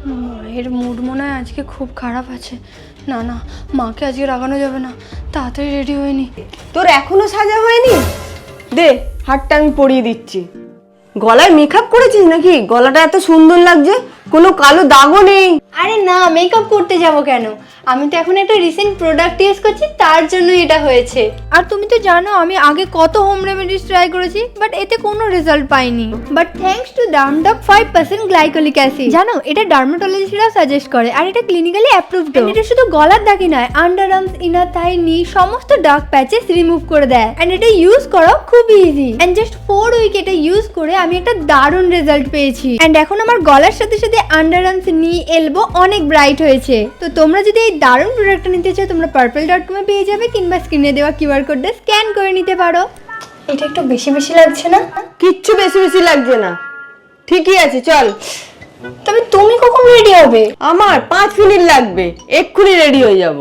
মায়ের মুড মনে হয় আজকে খুব খারাপ আছে। না না, মাকে আজকে রাগানো যাবে না, তাড়াতাড়ি রেডি হয়নি। তোর এখনো সাজা হয়নি? দে হাতটা আমি পরিয়ে দিচ্ছি। গলায় মেকআপ করেছিস নাকি? গলাটা এত সুন্দর লাগছে, কোনো কালো দাগও নেই। আরে না, মেকআপ করতে যাব কেন? আমি তো এখন একটা রিসেন্ট প্রোডাক্ট ইউজ করছি, তার জন্য এটা হয়েছে। আর তুমি তো জানো আমি আগে কত হোম রেমেডিস ট্রাই করেছি, বাট এতে কোনো রেজাল্ট পাইনি। But thanks to Dermdoc 5% glycolic acid. জানো এটা ডার্মাটোলজিস্টরা সাজেস্ট করে, আর এটা ক্লিনিক্যালি অ্যাপ্রুভড। এটা শুধু গলার দাগই নয়, আন্ডার আর্মস, ইনার থাই, নি সমস্ত ডার্ক প্যাচেস রিমুভ করে দেয়। এন্ড এটা ইউজ করা খুব ইজি। এন্ড জাস্ট 4 উইক এটা ইউজ করে আমি একটা দারুণ রেজাল্ট পেয়েছি। এন্ড এখন আমার গলার সাথে সাথে আন্ডার আর্মস, নি, এলবো অনেক ব্রাইট হয়েছে। তো তোমরা যদি এই দারুণ প্রোডাক্টটা নিতে চাও, তোমরা purple.com এ পেয়ে যাবে, কিংবা স্ক্রিনে দেওয়া কিউআর কোডটা স্ক্যান করে নিতে পারো। এটা একটু বেশি বেশি লাগছে না? কিচ্ছু বেশি বেশি লাগছে না, ঠিকই আছে, চল। তবে তুমি কখন রেডি হবে? আমার 5 মিনিট লাগবে, এক্ষুনি রেডি হয়ে যাব।